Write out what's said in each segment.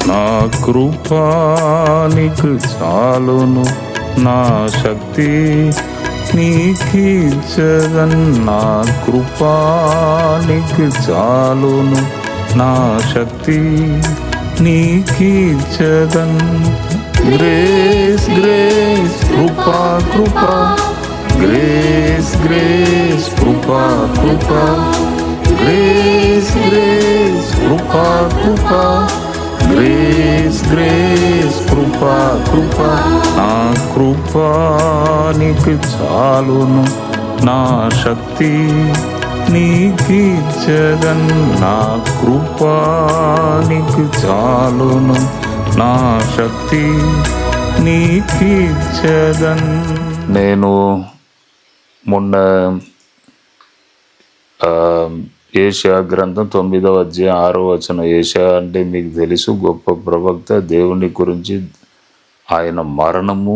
నా కృపానికి చాలును, నా శక్తి నీకిచ్చదన్. నా కృపానికి చాలును, నా శక్తి నీకిచ్చదన్. గ్రేస్ గ్రేస్ కృపా కృపా, గ్రేస్ గ్రేస్ కృపా కృపా, గ్రేస్ గ్రేస్ కృపా కృపా, గ్రేస్ గ్రేస్ కృపా కృపా. నా కృపానికి చాలును, నా శక్తి నీకిచ్చదన్. నా కృపానికి చాలును, నా శక్తి నీకిచ్చదన్. నేను మొన్న ఏషియా గ్రంథం 9వ అధ్యాయం 6వ వచనం. ఏషియా అంటే మీకు తెలుసు, గొప్ప ప్రవక్త. దేవుని గురించి, ఆయన మరణము,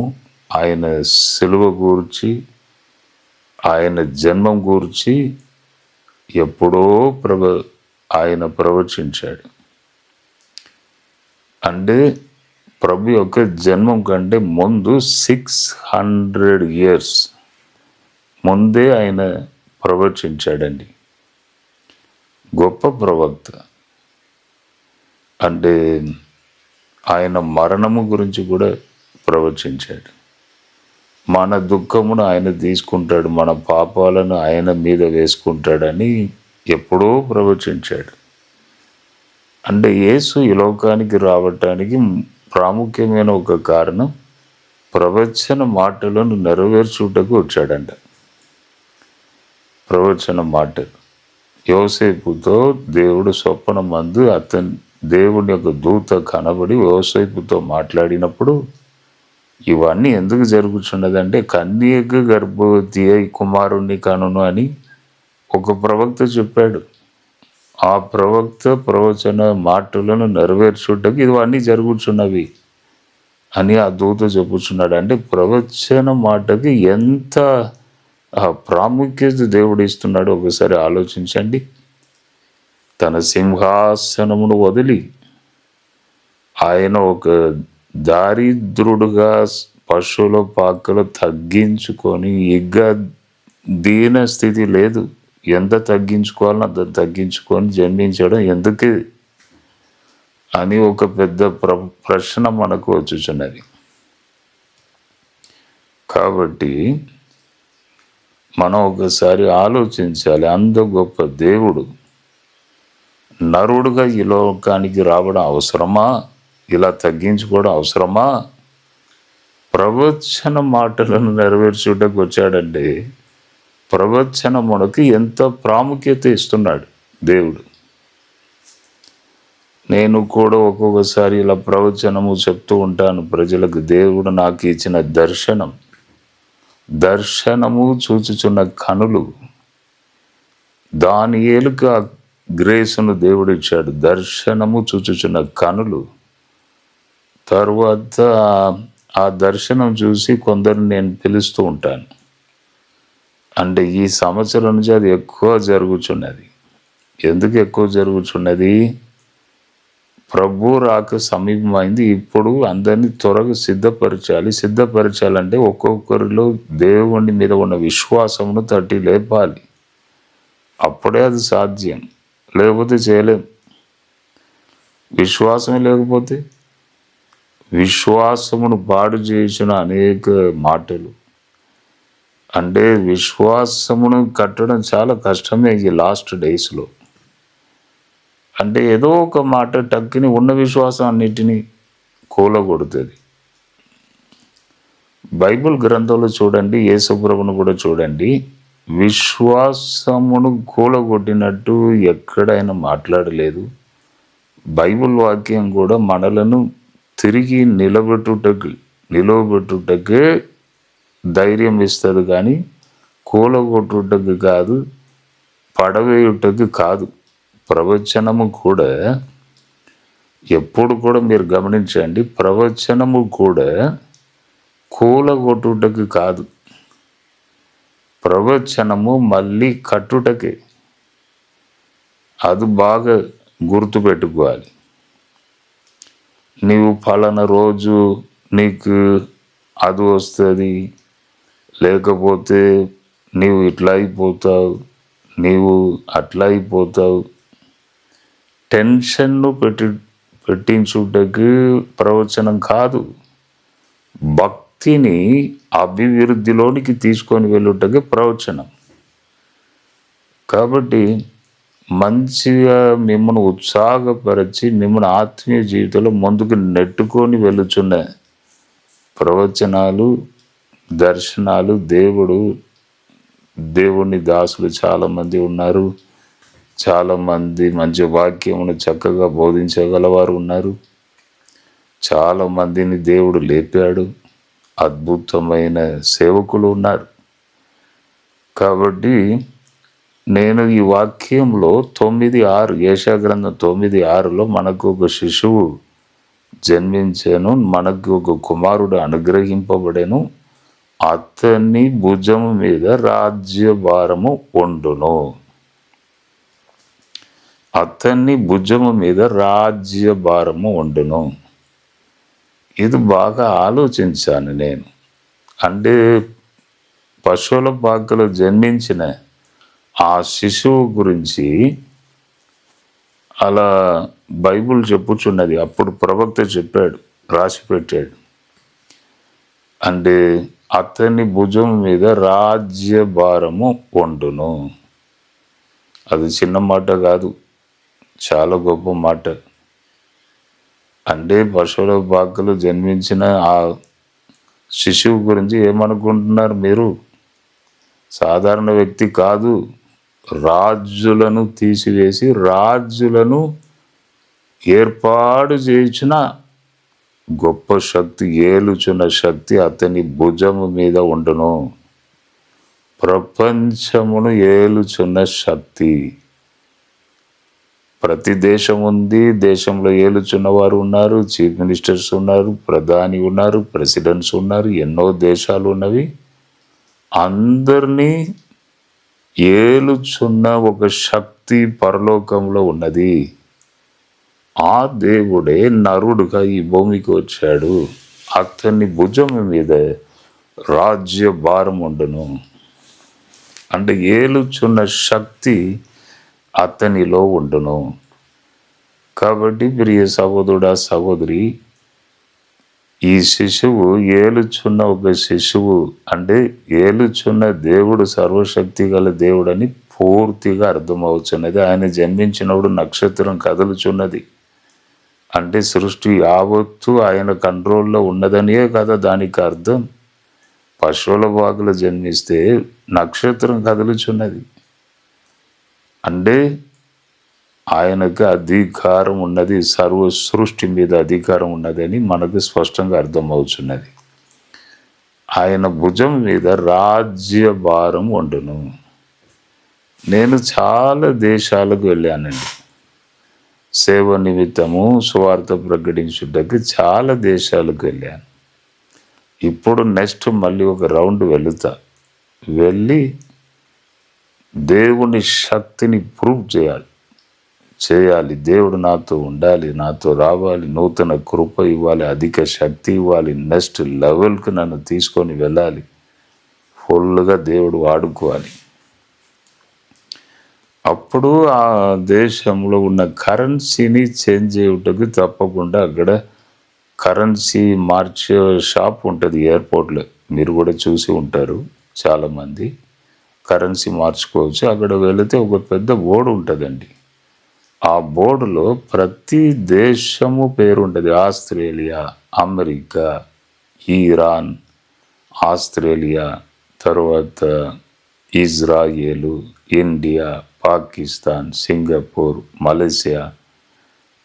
ఆయన సిలువ గూర్చి, ఆయన జన్మం గూర్చి ఎప్పుడో ఆయన ప్రవచించాడు. అంటే ప్రభు యొక్క జన్మం కంటే ముందు 600 years ముందే ఆయన ప్రవచించాడండి. గొప్ప ప్రవక్త. అంటే ఆయన మరణము గురించి కూడా ప్రవచించాడు. మన దుఃఖమును ఆయన తీసుకుంటాడు, మన పాపాలను ఆయన మీద వేసుకుంటాడని ఎప్పుడో ప్రవచించాడు. అంటే యేసు ఈ లోకానికి రావటానికి ప్రాముఖ్యమైన ఒక కారణం, ప్రవచన మాటలను నెరవేర్చుటకు వచ్చాడంట. ప్రవచన మాటలు యోసేపుతో దేవుడు స్వప్నమందు దేవుని యొక్క దూత కనబడి యోసేపుతో మాట్లాడినప్పుడు, ఇవన్నీ ఎందుకు జరుగుతున్నదంటే కన్యక గర్భవతి అయి కుమారుణ్ణి కనును అని ఒక ప్రవక్త చెప్పాడు. ఆ ప్రవక్త ప్రవచన మాటలను నెరవేర్చుటకు ఇవన్నీ జరుగుతున్నవి అని ఆ దూత చెప్పుచున్నాడు. అంటే ప్రవచన మాటకి ఎంత ప్రాముఖ్యత దేవుడు ఇస్తున్నాడు ఒకసారి ఆలోచించండి. తన సింహాసనమును వదిలి ఆయన ఒక దారిద్రుడుగా పశువుల పాకలు తగ్గించుకొని, దీన స్థితి లేదు, ఎంత తగ్గించుకోవాలని అంత తగ్గించుకొని జన్మించడం ఎందుకు అని ఒక పెద్ద ప్రశ్న మనకు వచ్చుచున్నది. కాబట్టి మనం ఒకసారి ఆలోచించాలి, అంత గొప్ప దేవుడు నరుడుగా ఈ లోకానికి రావడం అవసరమా? ఇలా తగ్గించుకోవడం అవసరమా? ప్రవచన మాటలను నెరవేర్చుటకు వచ్చాడంటే ప్రవచనమునకు ఎంత ప్రాముఖ్యత ఇస్తున్నాడు దేవుడు. నేను కూడా ఒక్కొక్కసారి ఇలా ప్రవచనము చెప్తూ ఉంటాను ప్రజలకు. దేవుడు నాకు ఇచ్చిన దర్శనము చూచుచున్న కనులు, దానియేలుకు ఆ గ్రేసును దేవుడు ఇచ్చాడు, దర్శనము చూచుచున్న కనులు. తర్వాత ఆ దర్శనం చూసి కొందరు నేను పిలుస్తూ ఉంటాను. అంటే ఈ సంవత్సరం నుంచి అది ఎక్కువ జరుగుతున్నది. ఎందుకు ఎక్కువ జరుగుతున్నది? ప్రభు రాక సమీపమైంది. ఇప్పుడు అందరినీ త్వరగా సిద్ధపరచాలంటే ఒక్కొక్కరిలో దేవుని మీద ఉన్న విశ్వాసమును తట్టి లేపాలి. అప్పుడే అది సాధ్యం, లేకపోతే చేయలేం. విశ్వాసమే లేకపోతే, విశ్వాసమును పాడు చేసిన అనేక మాటలు. అంటే విశ్వాసమును కట్టడం చాలా కష్టమే ఈ లాస్ట్ డేస్లో. అంటే ఏదో ఒక మాట టక్కుని ఉన్న విశ్వాసం అన్నిటినీ కూలగొడుతుంది. బైబిల్ గ్రంథంలో చూడండి, యేసుప్రభును కూడా చూడండి, విశ్వాసమును కూలగొట్టినట్టు ఎక్కడైనా మాట్లాడలేదు. బైబిల్ వాక్యం కూడా మనలను తిరిగి నిలబెట్టుటకే ధైర్యం ఇస్తుంది, కానీ కూలగొట్టుటకు కాదు, పడవేయుటకు కాదు. ప్రవచనము కూడా ఎప్పుడు కూడా మీరు గమనించండి, ప్రవచనము కూడా కూలగొట్టుటకు కాదు, ప్రవచనము మళ్ళీ కట్టుటకే. అది బాగా గుర్తుపెట్టుకోవాలి. నీవు ఫలానా రోజు నీకు అది వస్తుంది, లేకపోతే నీవు ఇట్లా అయిపోతావు, నీవు అట్లా అయిపోతావు. టెన్షన్ను పెట్టించుటకి ప్రవచనం కాదు, భక్తిని అభివృద్ధిలోనికి తీసుకొని వెళ్ళుటకి ప్రవచనం. కాబట్టి మంచిగా మిమ్మల్ని ఉత్సాహపరిచి మిమ్మల్ని ఆత్మీయ జీవితంలో ముందుకు నెట్టుకొని వెళ్ళుచున్న ప్రవచనాలు, దర్శనాలు, దేవుని దాసులు చాలామంది ఉన్నారు. చాలామంది మంచి వాక్యమును చక్కగా బోధించగలవారు ఉన్నారు. చాలామందిని దేవుడు లేపాడు. అద్భుతమైన సేవకులు ఉన్నారు. కాబట్టి నేను ఈ వాక్యంలో 9:6 యెషయా గ్రంథం 9:6లో మనకు ఒక శిశువు జన్మించాను, మనకు ఒక కుమారుడు అనుగ్రహింపబడెను, అతని భుజము మీద రాజ్యభారము ఉండును. అతన్ని భుజము మీద రాజ్యభారము ఉండును. ఇది బాగా ఆలోచించాను నేను. అంటే పశువుల పాకలో జన్మించిన ఆ శిశువు గురించి అలా బైబిల్ చెప్పుచున్నది. అప్పుడు ప్రవక్త చెప్పాడు, రాసి పెట్టాడు. అంటే అతని భుజం మీద రాజ్యభారము ఉండును. అది చిన్న మాట కాదు, చాలా గొప్ప మాట. అంటే పశువుల పాకలో జన్మించిన ఆ శిశువు గురించి ఏమనుకుంటున్నారు మీరు? సాధారణ వ్యక్తి కాదు, రాజులను తీసివేసి రాజులను ఏర్పాటు చేయించిన గొప్ప శక్తి, ఏలుచున్న శక్తి అతని భుజము మీద ఉండును. ప్రపంచమును ఏలుచున్న శక్తి. ప్రతి దేశం ఉంది, దేశంలో ఏలుచున్న వారు ఉన్నారు, చీఫ్ మినిస్టర్స్ ఉన్నారు, ప్రధాని ఉన్నారు, ప్రెసిడెంట్స్ ఉన్నారు, ఎన్నో దేశాలు ఉన్నవి. అందరినీ ఏలుచున్న ఒక శక్తి పరలోకంలో ఉన్నది. ఆ దేవుడే నరుడుగా ఈ భూమికి వచ్చాడు. అతని భుజం మీద రాజ్య భారం ఉండును. అంటే ఏలుచున్న శక్తి అతనిలో ఉండును. కాబట్టి ప్రియ సహోదరుడా, సహోదరి, ఈ శిశువు ఏలుచున్న ఒక శిశువు. అంటే ఏలుచున్న దేవుడు సర్వశక్తి గల దేవుడని పూర్తిగా అర్థమవుతున్నది. ఆయన జన్మించినప్పుడు నక్షత్రం కదులుచున్నది. అంటే సృష్టి యావత్తు ఆయన కంట్రోల్లో ఉన్నదనియే కదా దానికి అర్థం. పశువుల పాకలో జన్మిస్తే నక్షత్రం కదులుచున్నది అంటే ఆయనకు అధికారం ఉన్నది, సర్వ సృష్టి మీద అధికారం ఉన్నదని మనకు స్పష్టంగా అర్థమవుతున్నది. ఆయన భుజం మీద రాజ్యభారం ఉండును. నేను చాలా దేశాలకు వెళ్ళానండి, సేవ నిమిత్తము సువార్త ప్రకటించుటకు చాలా దేశాలకు వెళ్ళాను. ఇప్పుడు నెక్స్ట్ మళ్ళీ ఒక రౌండ్ వెళ్ళి దేవుని శక్తిని ప్రూవ్ చేయాలి. దేవుడు నాతో ఉండాలి, నాతో రావాలి, నూతన కృప ఇవ్వాలి, అధిక శక్తి ఇవ్వాలి, నెక్స్ట్ లెవెల్కి నన్ను తీసుకొని వెళ్ళాలి, ఫుల్గా దేవుడు వాడుకోవాలి. అప్పుడు ఆ దేశంలో ఉన్న కరెన్సీని చేంజ్ చేయుటకు తప్పకుండా అక్కడ కరెన్సీ మార్చే షాప్ ఉంటుంది ఎయిర్పోర్ట్లో. మీరు కూడా చూసి ఉంటారు చాలామంది. కరెన్సీ మార్చుకోవచ్చు. అక్కడ వెళితే ఒక పెద్ద బోర్డు ఉంటుందండి. ఆ బోర్డులో ప్రతి దేశము పేరు ఉంటుంది. ఆస్ట్రేలియా, అమెరికా, ఇరాన్, ఆస్ట్రేలియా, తర్వాత Israel, India, Pakistan, Singapore, Malaysia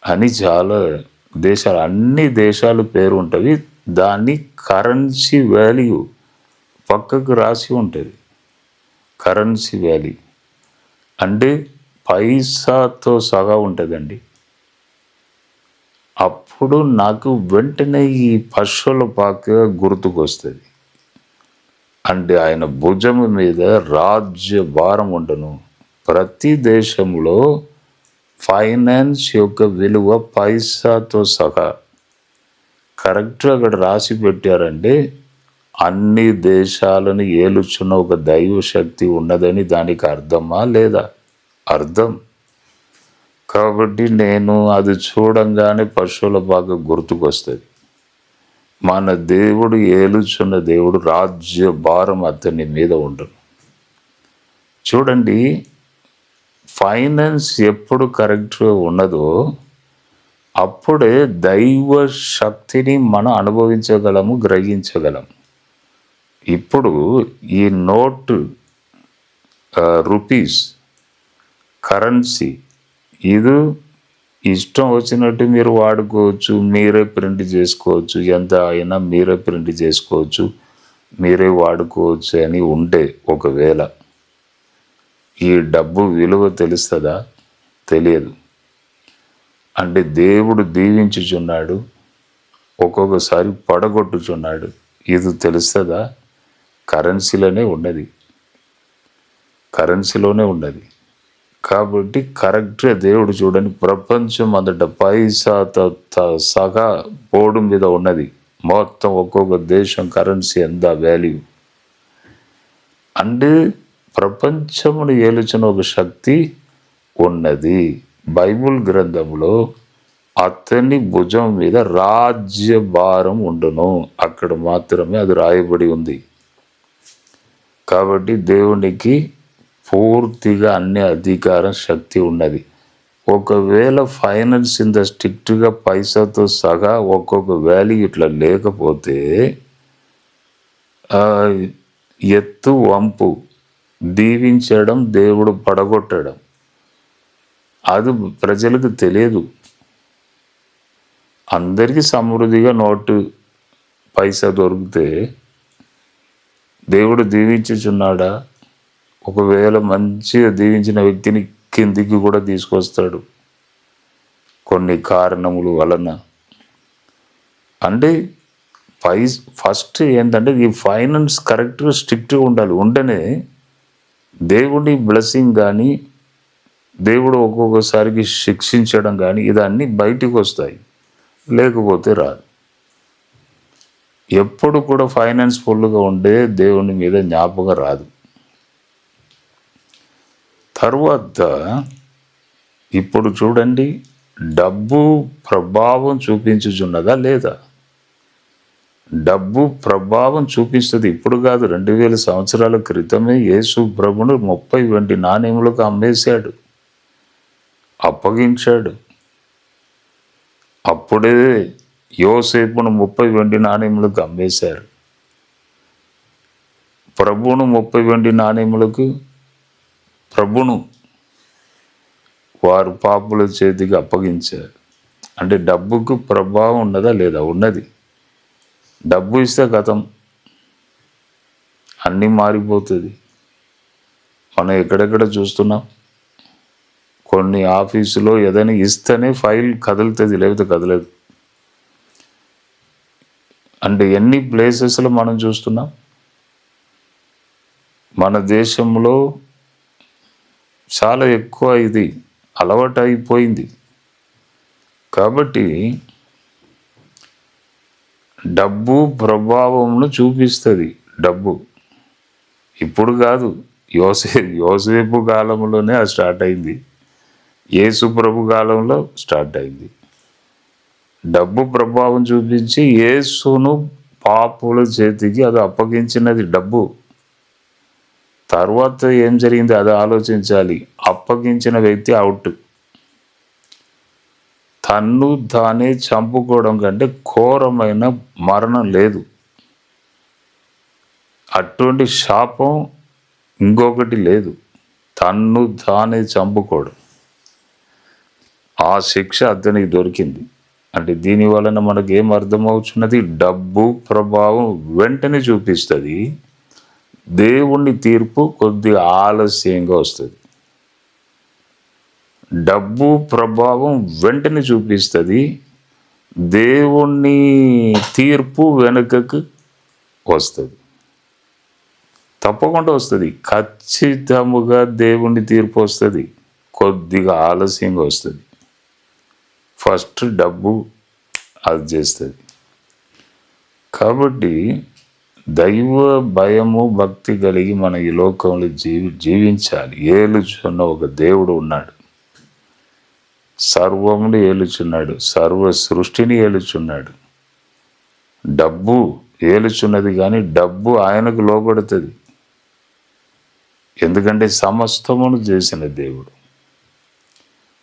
అని చాలా దేశాలు, అన్ని దేశాలు పేరు ఉంటుంది. దాన్ని కరెన్సీ వాల్యూ పక్కకు రాసి ఉంటుంది. కరెన్సీ వాల్యూ అంటే పైసాతో సగా ఉంటుందండి. అప్పుడు నాకు వెంటనే ఈ పశువుల పాక గుర్తుకొస్తుంది. అంటే ఆయన భుజము మీద రాజ్య భారం ఉండును. ప్రతి దేశంలో ఫైనాన్స్ యొక్క విలువ పైసాతో సహా కరెక్ట్గా అక్కడ రాసి పెట్టారంటే అన్ని దేశాలను ఏలుచున్న ఒక దైవ శక్తి ఉన్నదని దానికి అర్థమా లేదా? అర్థం. కాబట్టి నేను అది చూడంగానే పశువుల బాగా గుర్తుకొస్తుంది. మన దేవుడు ఏలుచున్న దేవుడు, రాజ్య భారం అతని మీద ఉండదు. చూడండి, ఫైనాన్స్ ఎప్పుడు కరెక్ట్గా ఉన్నదో అప్పుడే దైవ శక్తిని మనం అనుభవించగలము, గ్రహించగలము. ఇప్పుడు ఈ నోటు రూపీస్ కరెన్సీ ఇది ఇష్టం వచ్చినట్టు మీరు వాడుకోవచ్చు, మీరే ప్రింట్ చేసుకోవచ్చు, ఎంత అయినా మీరే ప్రింట్ చేసుకోవచ్చు, మీరే వాడుకోవచ్చు అని ఉంటే ఒకవేళ ఈ డబ్బు విలువ తెలుస్తుందా? తెలియదు. అంటే దేవుడు దీవించుచున్నాడు, ఒక్కొక్కసారి పడగొట్టుచున్నాడు, ఇది తెలుస్తుందా? కరెన్సీలోనే ఉన్నది. కాబట్టి కరెక్ట్గా దేవుడు చూడండి, ప్రపంచం అంతటా పైసా సగా బోర్డు మీద ఉన్నది. మొత్తం ఒక్కొక్క దేశం కరెన్సీ ఎంత వాల్యూ. అంటే ప్రపంచమును ఏలుచున్న ఒక శక్తి ఉన్నది. బైబిల్ గ్రంథంలో అతని భుజం మీద రాజ్య భారం ఉండును, అక్కడ మాత్రమే అది రాయబడి ఉంది. కాబట్టి దేవునికి పూర్తిగా అన్ని అధికారం, శక్తి ఉన్నది. ఒకవేళ ఫైనాన్స్ ఇంత స్ట్రిక్ట్గా పైసాతో సగా ఒక్కొక్క వాల్యూ ఇట్లా లేకపోతే ఎత్తు వంపు, దీవించడం, దేవుడు పడగొట్టడం అది ప్రజలకు తెలియదు. అందరికీ సమృద్ధిగా నోటు పైసా దొరికితే దేవుడు దీవించుచున్నాడా? ఒకవేళ మంచిగా దీవించిన వ్యక్తిని కిందికి కూడా తీసుకొస్తాడు కొన్ని కారణముల వలన. అంటే ఫస్ట్ ఏంటంటే ఈ ఫైనాన్స్ కరెక్ట్గా స్ట్రిక్ట్గా ఉండాలి. ఉంటేనే దేవుడి బ్లెస్సింగ్ కానీ, దేవుడు ఒక్కొక్కసారికి శిక్షించడం కానీ ఇదన్నీ బయటికి వస్తాయి, లేకపోతే రాదు. ఎప్పుడు కూడా ఫైనాన్స్ ఫుల్గా ఉండే దేవుని మీద జ్ఞాపకం రాదు. తర్వాత ఇప్పుడు చూడండి, డబ్బు ప్రభావం చూపించుచున్నదా లేదా? డబ్బు ప్రభావం చూపిస్తుంది. ఇప్పుడు కాదు, 2000 సంవత్సరాల క్రితమే యేసు ప్రభును 30 వెండి నాణ్యములకు అమ్మేశాడు, అప్పగించాడు. అప్పుడే యోసేపును 30 వెండి నాణ్యములకు అమ్మేశారు. ప్రభువును 30 వెండి నాణ్యములకు, ప్రభును వారు పాపుల చేతికి అప్పగించారు. అంటే డబ్బుకు ప్రభావం ఉన్నదా లేదా? ఉన్నది. డబ్బు ఇస్తే గతం అన్నీ మారిపోతుంది. మనం ఎక్కడెక్కడ చూస్తున్నాం, కొన్ని ఆఫీసులో ఏదైనా ఇస్తేనే ఫైల్ కదులుతుంది, లేకపోతే కదలదు. అంటే ఎన్ని ప్లేసెస్లో మనం చూస్తున్నాం. మన దేశంలో చాలా ఎక్కువ ఇది అలవాటు అయిపోయింది. కాబట్టి డబ్బు ప్రభావంను చూపిస్తుంది. డబ్బు ఇప్పుడు కాదు, యోసేపు కాలంలోనే అది స్టార్ట్ అయింది, యేసు ప్రభు కాలంలో స్టార్ట్ అయింది. డబ్బు ప్రభావం చూపించి యేసును పాపుల చేతికి అది అప్పగించినది డబ్బు. తర్వాత ఏం జరిగింది అది ఆలోచించాలి. అప్పగించిన వ్యక్తి అవుట్. తన్ను తానే చంపుకోవడం కంటే ఘోరమైన మరణం లేదు. అటువంటి శాపం ఇంకొకటి లేదు. తన్ను తానే చంపుకోవడం, ఆ శిక్ష అతనికి దొరికింది. అంటే దీని వలన మనకు ఏం అర్థమవుతున్నది? డబ్బు ప్రభావం వెంటనే చూపిస్తుంది, దేవుని తీర్పు కొద్దిగా ఆలస్యంగా వస్తుంది. డబ్బు ప్రభావం వెంటనే చూపిస్తుంది, దేవుని తీర్పు వెనుకకు వస్తుంది. తప్పకుండా వస్తుంది, ఖచ్చితముగా దేవుని తీర్పు వస్తుంది, కొద్దిగా ఆలస్యంగా వస్తుంది. ఫస్ట్ డబ్బు అది చేస్తుంది. కాబట్టి దైవ భయము భక్తి కలిగి మన ఈ లోకంలో జీవించాలి. ఏలుచున్న ఒక దేవుడు ఉన్నాడు, సర్వమును ఏలుచున్నాడు, సర్వ సృష్టిని ఏలుచున్నాడు. డబ్బు ఏలుచున్నది కానీ డబ్బు ఆయనకు లోబడుతుంది, ఎందుకంటే సమస్తమును చేసిన దేవుడు.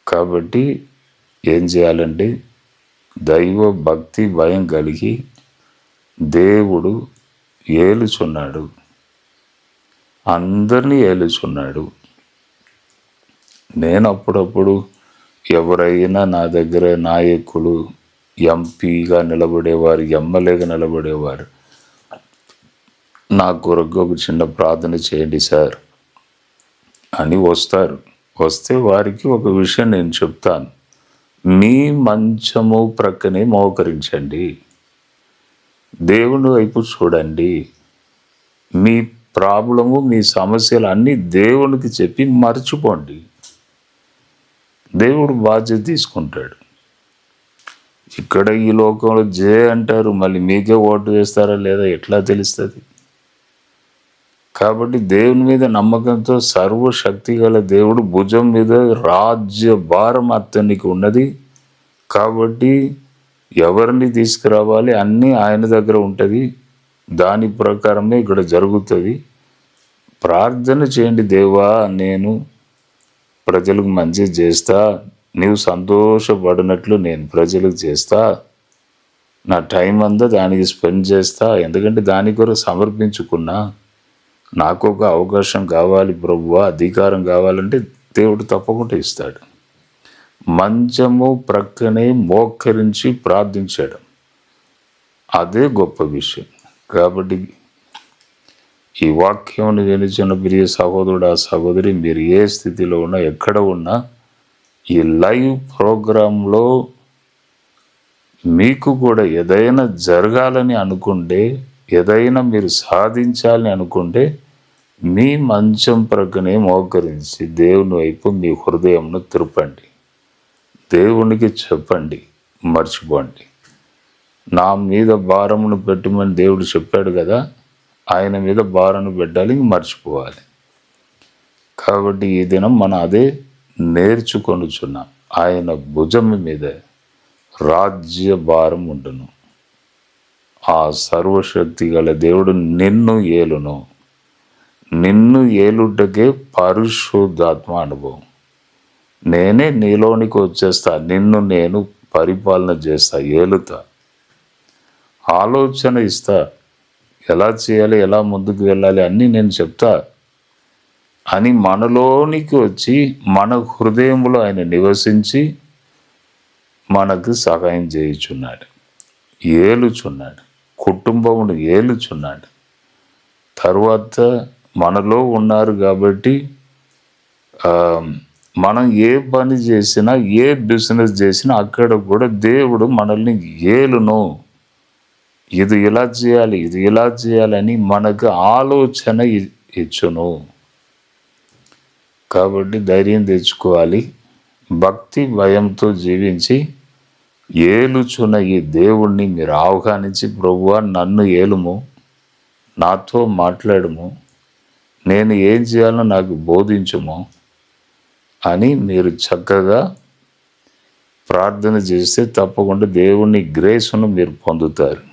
కాబట్టి ఏం చేయాలంటే దైవ భక్తి భయం కలిగి దేవుడు ఏలుచున్నాడు, అందరినీ ఏలుచున్నాడు. నేను అప్పుడప్పుడు ఎవరైనా నా దగ్గర నాయకులు ఎంపీగా నిలబడేవారు, ఎమ్మెల్యేగా నిలబడేవారు, నా కొరకు ఒక చిన్న ప్రార్థన చేయండి సార్ అని వస్తారు. వస్తే వారికి ఒక విషయం నేను చెప్తాను, మీ మంచము ప్రక్కనే మోకరించండి, దేవుని వైపు చూడండి, మీ ప్రాబ్లము మీ సమస్యలు అన్నీ దేవునికి చెప్పి మర్చిపోండి, దేవుడు బాధ్యత తీసుకుంటాడు. ఇక్కడ ఈ లోకంలో అంటారు, మళ్ళీ మీకే ఓటు వేస్తారా లేదా ఎట్లా తెలుస్తుంది? కాబట్టి దేవుని మీద నమ్మకంతో సర్వశక్తి గల దేవుడు భుజం మీద రాజ్య భారం అతనికి ఉన్నది. కాబట్టి ఎవరిని తీసుకురావాలి అన్నీ ఆయన దగ్గర ఉంటుంది, దాని ప్రకారమే ఇక్కడ జరుగుతుంది. ప్రార్థన చేయండి, దేవా నేను ప్రజలకు మంచి చేస్తా, నీవు సంతోషపడినట్లు నేను ప్రజలకు చేస్తా, నా టైం అంతా దానికి స్పెండ్ చేస్తా, ఎందుకంటే దాని కొరకు సమర్పించుకున్నా, నాకు ఒక అవకాశం కావాలి ప్రభువా, అధికారం కావాలంటే దేవుడు తప్పకుండా ఇస్తాడు. మంచము ప్రక్కనే మోకరించి ప్రార్థించడం అదే గొప్ప విషయం. కాబట్టి ఈ వాక్యం వినిచిన ప్రియ సహోదరుడు ఆ సహోదరి, మీరు ఏ స్థితిలో ఉన్నా ఎక్కడ ఉన్నా ఈ లైవ్ ప్రోగ్రాంలో మీకు కూడా ఏదైనా జరగాలని అనుకుంటే, ఏదైనా మీరు సాధించాలని అనుకుంటే మీ మంచం ప్రక్కనే మోకరించి దేవుని వైపు మీ హృదయంను తిరపండి, దేవునికి చెప్పండి, మర్చిపోండి. నా మీద భారమును పెట్టమని దేవుడు చెప్పాడు కదా, ఆయన మీద భారను పెట్టాలి, మర్చిపోవాలి. కాబట్టి ఈ దినం మనం అదే నేర్చుకొనుచున్నాం. ఆయన భుజం మీద రాజ్య భారం ఉండును, ఆ సర్వశక్తి గల దేవుడు నిన్ను ఏలును, నిన్ను ఏలుటకే పరిశుద్ధాత్మ అనుభవం. నేనే నీలోనికి వచ్చేస్తా, నిన్ను నేను పరిపాలన చేస్తా, ఏలుతా, ఆలోచన ఇస్తా, ఎలా చేయాలి, ఎలా ముందుకు వెళ్ళాలి అన్నీ నేను చెప్తా అని మనలోనికి వచ్చి మన హృదయంలో ఆయన నివసించి మనకు సహాయం చేయుచున్నాడు, ఏలుచున్నాడు, కుటుంబమును ఏలుచున్నాడు. తర్వాత మనలో ఉన్నారు కాబట్టి మనం ఏ పని చేసినా ఏ బిజినెస్ చేసినా అక్కడ కూడా దేవుడు మనల్ని ఏలును, ఇది ఇలా చేయాలి, ఇది ఇలా చేయాలని మనకు ఆలోచన ఇచ్చును. కాబట్టి ధైర్యం తెచ్చుకోవాలి, భక్తి భయంతో జీవించి ఏలుచున్న ఈ దేవుణ్ణి మీరు ఆహ్వానించి, ప్రభువా నన్ను ఏలుము, నాతో మాట్లాడుము, నేను ఏం చేయాలో నాకు బోధించుము అని మీరు చక్కగా ప్రార్థన చేస్తే తప్పకుండా దేవుని గ్రేస్ను మీరు పొందుతారు.